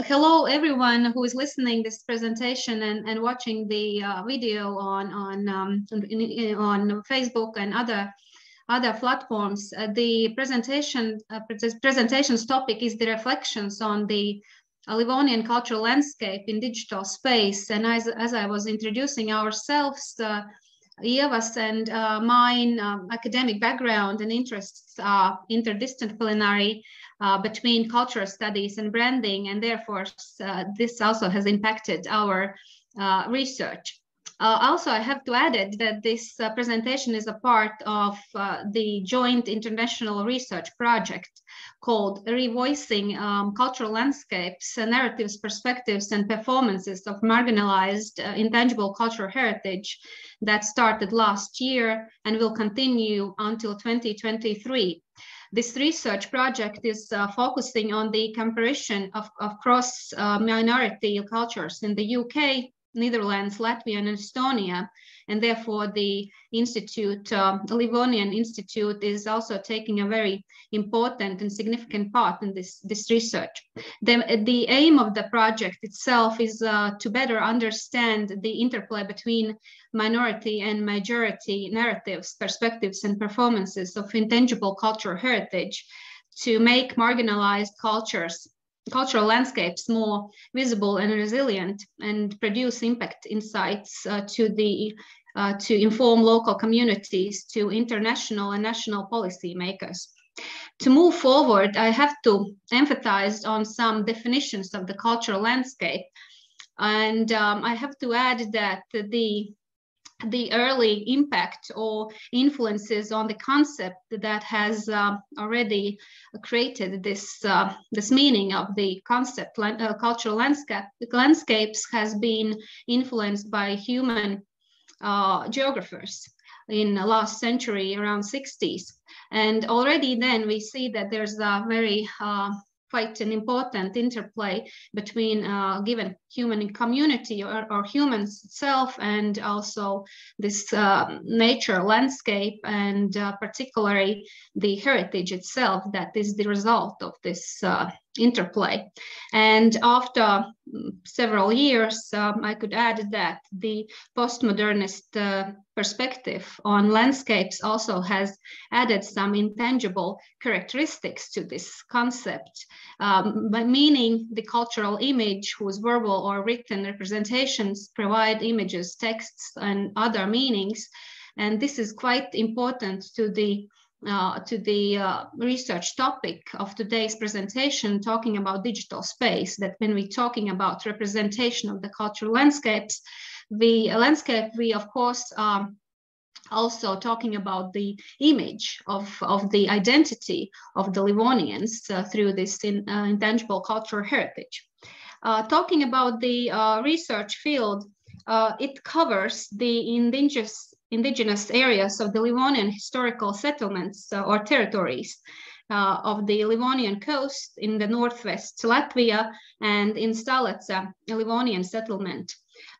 Hello, everyone who is listening this presentation and watching the video on Facebook and other platforms. The presentation's topic is the reflections on the Livonian cultural landscape in digital space. And as I was introducing ourselves, Ieva's and mine academic background and interests are interdisciplinary between cultural studies and branding, and therefore this also has impacted our research. Also, I have to add that this presentation is a part of the joint international research project called Revoicing Cultural Landscapes, Narratives, Perspectives, and Performances of Marginalized Intangible Cultural Heritage that started last year and will continue until 2023. This research project is focusing on the comparison of cross-minority cultures in the UK, Netherlands, Latvia, and Estonia, and therefore the institute, Livonian Institute, is also taking a very important and significant part in this research. The aim of the project itself is to better understand the interplay between minority and majority narratives, perspectives, and performances of intangible cultural heritage to make marginalized cultural landscapes more visible and resilient, and produce impact insights to inform local communities, to international and national policy makers. To move forward, I have to emphasize on some definitions of the cultural landscape, and I have to add that the early impact or influences on the concept that has already created this meaning of the concept cultural landscapes has been influenced by human geographers in the last century, around 60s. And already then we see that there's a very quite an important interplay between given human community or humans itself, and also this nature landscape, and particularly the heritage itself that is the result of this interplay. And after several years, I could add that the postmodernist perspective on landscapes also has added some intangible characteristics to this concept, meaning the cultural image whose verbal or written representations provide images, texts, and other meanings. And this is quite important to the research topic of today's presentation, talking about digital space, that when we're talking about representation of the cultural landscapes, we of course are also talking about the image of the identity of the Livonians through this intangible cultural heritage. Talking about the research field, it covers the indigenous areas of the Livonian historical settlements or territories of the Livonian coast in the northwest Latvia, and in Stalica, a Livonian settlement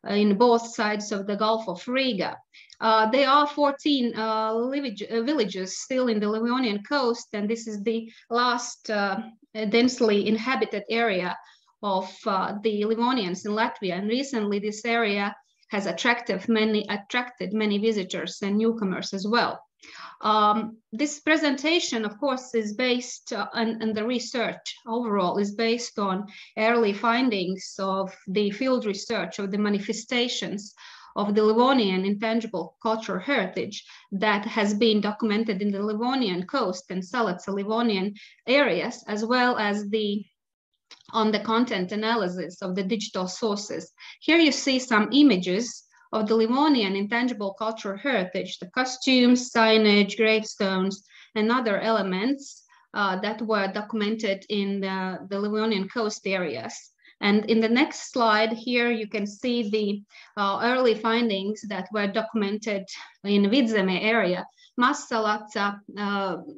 in both sides of the Gulf of Riga. There are 14 villages still in the Livonian coast, and this is the last densely inhabited area of the Livonians in Latvia. And recently this area has attracted many visitors and newcomers as well. This presentation, of course, is based and the research overall is based on early findings of the field research of the manifestations of the Livonian intangible cultural heritage that has been documented in the Livonian coast and Stalica Livonian areas, as well as on the content analysis of the digital sources. Here you see some images of the Livonian intangible cultural heritage, the costumes, signage, gravestones, and other elements that were documented in the Livonian coast areas. And in the next slide here, you can see the early findings that were documented in Vidzeme area, Masalaca,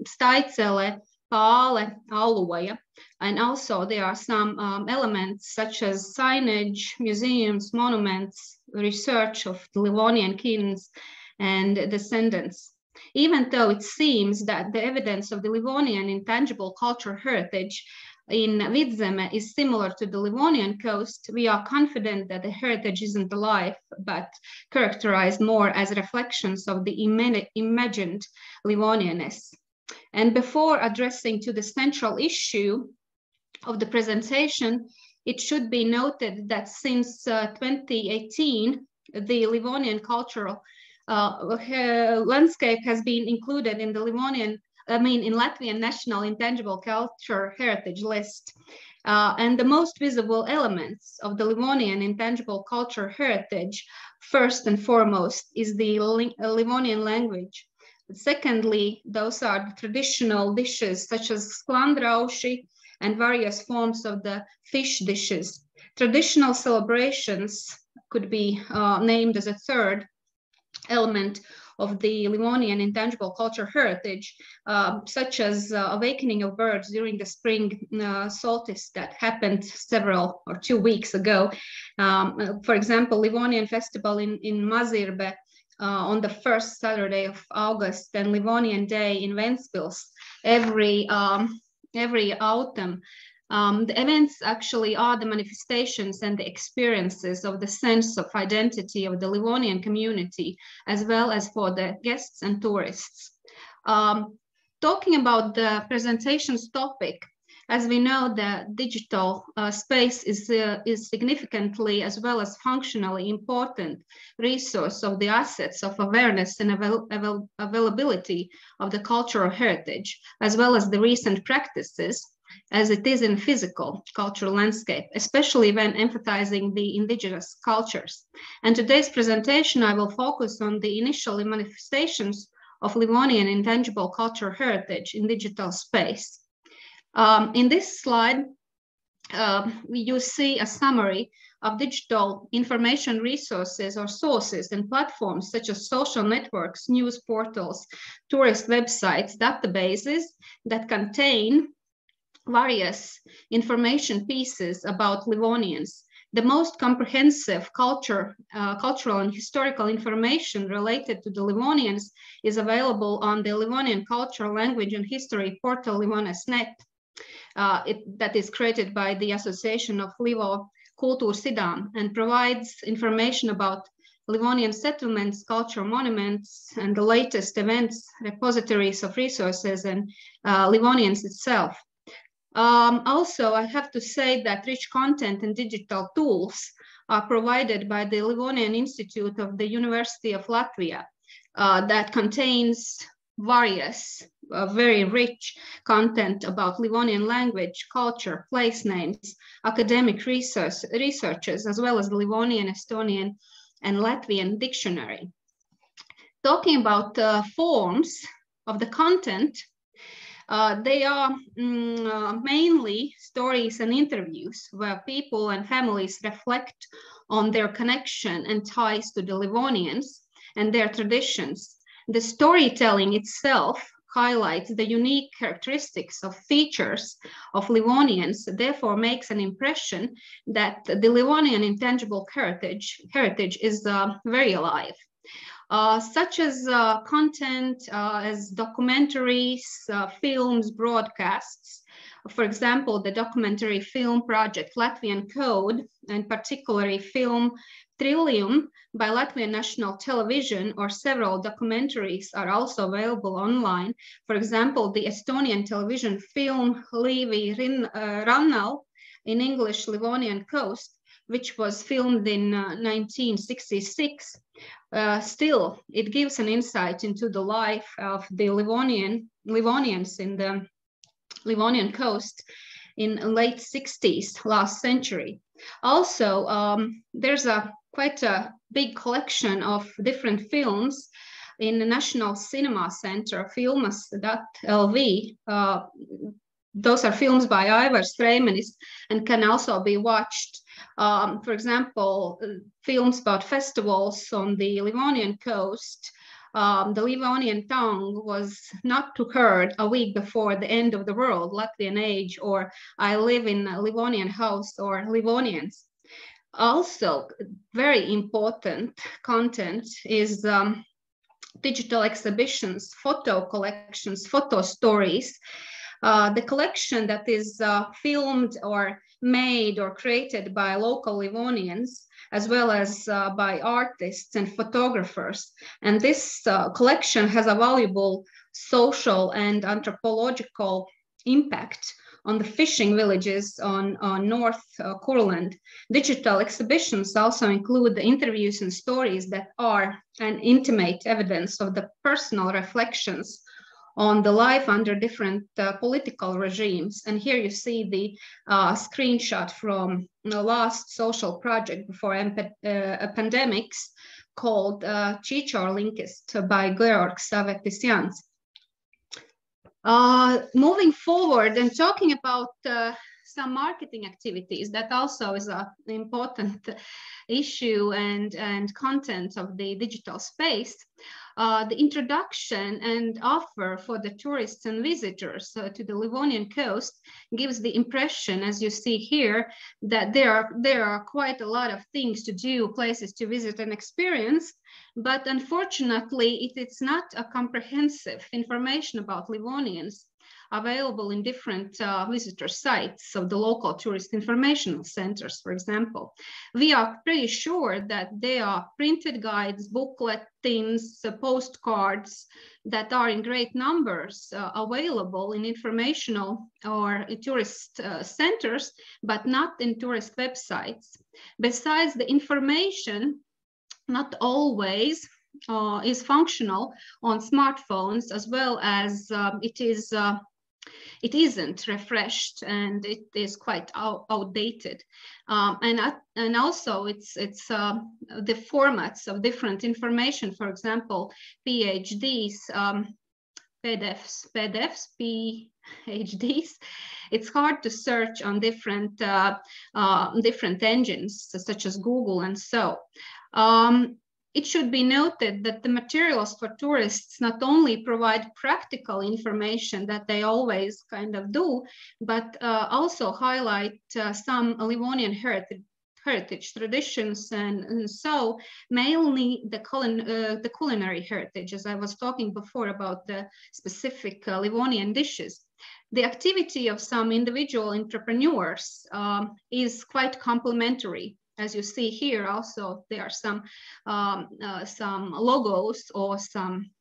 Staicele, Pāle, Aluja. And also there are some elements such as signage, museums, monuments, research of the Livonian kings and descendants. Even though it seems that the evidence of the Livonian intangible cultural heritage in Vidzeme is similar to the Livonian coast, we are confident that the heritage isn't alive, but characterized more as reflections of the imagined Livonianness. And before addressing to the central issue of the presentation, it should be noted that since 2018, the Livonian cultural landscape has been included in the in Latvian National Intangible Culture Heritage List. And the most visible elements of the Livonian intangible culture heritage, first and foremost, is the Livonian language. Secondly, those are the traditional dishes such as sklandrauši and various forms of the fish dishes. Traditional celebrations could be named as a third element of the Livonian intangible culture heritage, such as awakening of birds during the spring solstice that happened 2 weeks ago. For example, Livonian festival in Mazirbe on the first Saturday of August, and Livonian Day in Ventspils every autumn. The events actually are the manifestations and the experiences of the sense of identity of the Livonian community, as well as for the guests and tourists. Talking about the presentation's topic, as we know, the digital space is significantly as well as functionally important resource of the assets of awareness and availability of the cultural heritage, as well as the recent practices as it is in physical cultural landscape, especially when emphasizing the indigenous cultures. And today's presentation, I will focus on the initial manifestations of Livonian intangible cultural heritage in digital space. In this slide, you see a summary of digital information resources or sources and platforms such as social networks, news portals, tourist websites, databases that contain various information pieces about Livonians. The most comprehensive cultural and historical information related to the Livonians is available on the Livonian Cultural Language and History portal Livonian.net. That is created by the Association of Livo Kultūra and provides information about Livonian settlements, cultural monuments, and the latest events, repositories of resources, and Livonians itself. Also, I have to say that rich content and digital tools are provided by the Livonian Institute of the University of Latvia that contains various very rich content about Livonian language, culture, place names, academic researches, as well as the Livonian, Estonian, and Latvian dictionary. Talking about forms of the content, they are mainly stories and interviews where people and families reflect on their connection and ties to the Livonians and their traditions. The storytelling itself highlights the unique characteristics of features of Livonians, therefore makes an impression that the Livonian intangible heritage is very alive. Such as content as documentaries, films, broadcasts. For example, the documentary film project Latvian Code, and particularly film Trillium by Latvian National Television, or several documentaries are also available online. For example, the Estonian television film Liivi Rannal, in English Livonian Coast, which was filmed in 1966. Still, it gives an insight into the life of the Livonians in the Livonian coast in late 60s, last century. Also, there's quite a big collection of different films in the National Cinema Center, filmas.lv. Those are films by Aivars Freimanis and can also be watched. For example, films about festivals on the Livonian coast. The Livonian tongue was not heard a week before the end of the world, Latvian age, or I live in a Livonian house, or Livonians. Also, very important content is digital exhibitions, photo collections, photo stories, The collection that is filmed or made or created by local Livonians, as well as by artists and photographers. And this collection has a valuable social and anthropological impact on the fishing villages on North Kurland. Digital exhibitions also include the interviews and stories that are an intimate evidence of the personal reflections on the life under different political regimes. And here you see the screenshot from the last social project before pandemics called Chichor Linkist by Georg Savetisjans. Moving forward and talking about some marketing activities, that also is an important issue and content of the digital space. The introduction and offer for the tourists and visitors to the Livonian coast gives the impression, as you see here, that there are quite a lot of things to do, places to visit and experience, but unfortunately it's not a comprehensive information about Livonians available in different visitor sites of the local tourist informational centers, for example. We are pretty sure that there are printed guides, bookletins, postcards that are in great numbers available in informational or tourist centers, but not in tourist websites. Besides, the information not always is functional on smartphones, as well as it isn't refreshed and it is quite outdated. And also it's the formats of different information, for example, PhDs, PDFs, PhDs. It's hard to search on different engines such as Google and so. It should be noted that the materials for tourists not only provide practical information that they always kind of do, but also highlight some Livonian heritage traditions and so mainly the culinary heritage, as I was talking before about the specific Livonian dishes. The activity of some individual entrepreneurs is quite complementary. As you see here, also there are some logos or some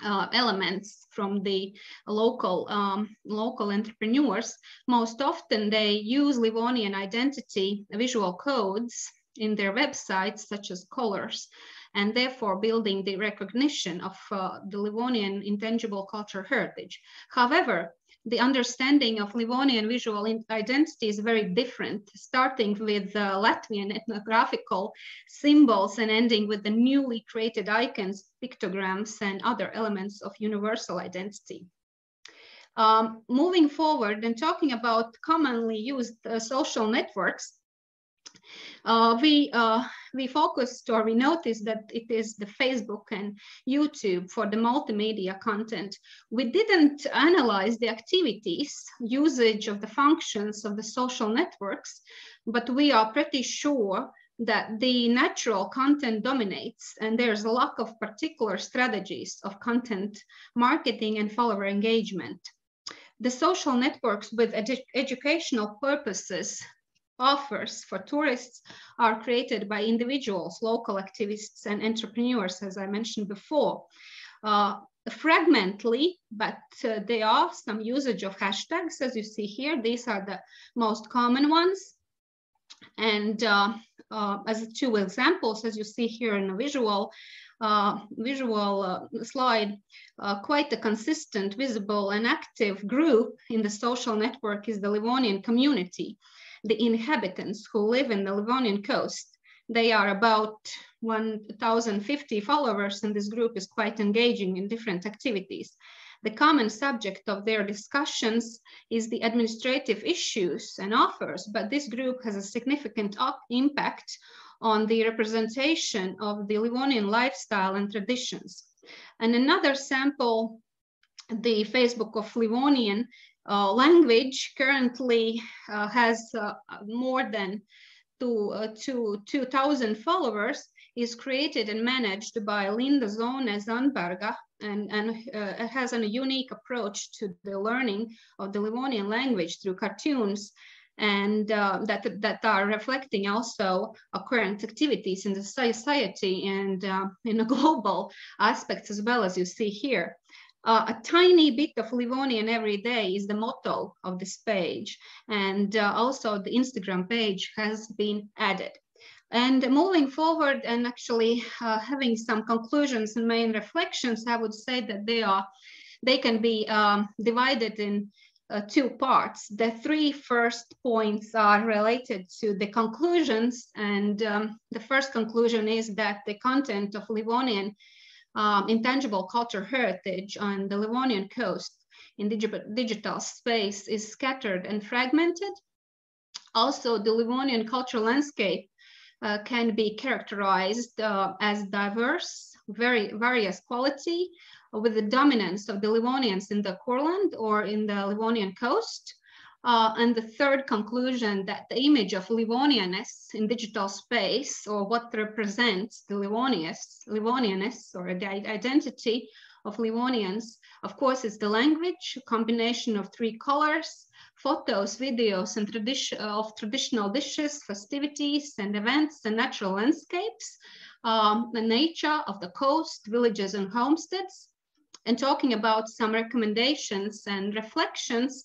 elements from the local entrepreneurs. Most often they use Livonian identity visual codes in their websites, such as colors, and therefore building the recognition of the Livonian intangible cultural heritage. However, the understanding of Livonian visual identity is very different, starting with Latvian ethnographical symbols and ending with the newly created icons, pictograms, and other elements of universal identity. Moving forward and talking about commonly used social networks, we focused or we noticed that it is the Facebook and YouTube for the multimedia content. We didn't analyze the activities, usage of the functions of the social networks, but we are pretty sure that the natural content dominates and there's a lack of particular strategies of content marketing and follower engagement. The social networks with educational purposes offers for tourists are created by individuals, local activists and entrepreneurs, as I mentioned before. Fragmentally, but there are some usage of hashtags, as you see here. These are the most common ones. And as two examples, as you see here in a visual slide, quite a consistent, visible and active group in the social network is the Livonian community. The inhabitants who live in the Livonian coast. They are about 1,050 followers, and this group is quite engaging in different activities. The common subject of their discussions is the administrative issues and offers, but this group has a significant impact on the representation of the Livonian lifestyle and traditions. And another sample, the Facebook of Livonian language currently has more than 2,000 followers. is created and managed by Linda Zone Zandberga, and it has a unique approach to the learning of the Livonian language through cartoons, and that are reflecting also current activities in the society and in the global aspects as well, as you see here. A tiny bit of Livonian every day is the motto of this page, and also the Instagram page has been added. And moving forward and actually having some conclusions and main reflections, I would say that they can be divided in two parts. The three first points are related to the conclusions, and the first conclusion is that the content of Livonian intangible culture heritage on the Livonian coast in digital space is scattered and fragmented. Also, the Livonian cultural landscape can be characterized as diverse, various quality, with the dominance of the Livonians in the Courland or in the Livonian coast. And the third conclusion, that the image of Livonianness in digital space, or what represents the Livonianness or the identity of Livonians, of course, is the language, a combination of three colors, photos, videos, and traditional dishes, festivities, and events, and natural landscapes, the nature of the coast, villages, and homesteads. And talking about some recommendations and reflections,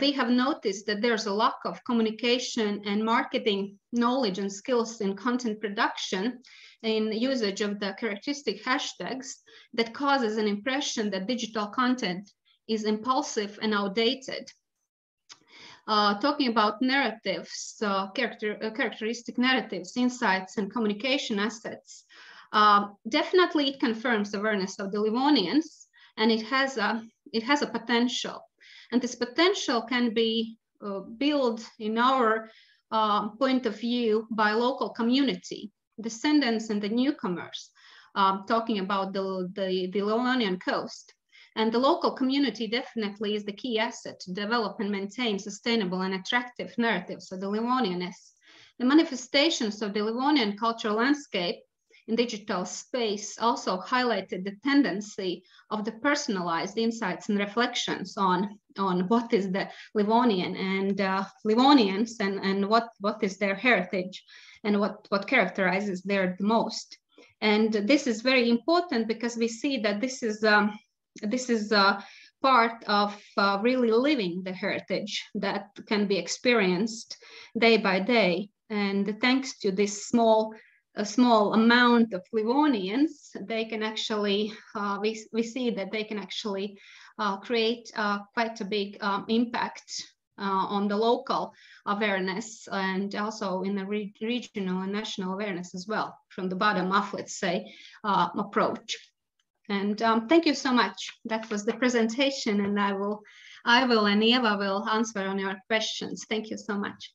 we have noticed that there's a lack of communication and marketing knowledge and skills in content production, in usage of the characteristic hashtags that causes an impression that digital content is impulsive and outdated. Talking about narratives, characteristic narratives, insights, and communication assets, definitely it confirms awareness of the Livonians, and it has a potential. And this potential can be built in our point of view by local community, descendants and the newcomers, talking about the Livonian coast. And the local community definitely is the key asset to develop and maintain sustainable and attractive narratives of the Livonianness. The manifestations of the Livonian cultural landscape in digital space also highlighted the tendency of the personalized insights and reflections on what is the Livonian and Livonians, and what is their heritage, and what characterizes their the most. And this is very important because we see that this is part of really living the heritage that can be experienced day by day. And thanks to this small amount of Livonians, they can actually, we see that they can actually create quite a big impact on the local awareness, and also in the regional and national awareness as well, from the bottom up, let's say, approach. And thank you so much. That was the presentation, and I will and Ieva will answer on your questions. Thank you so much.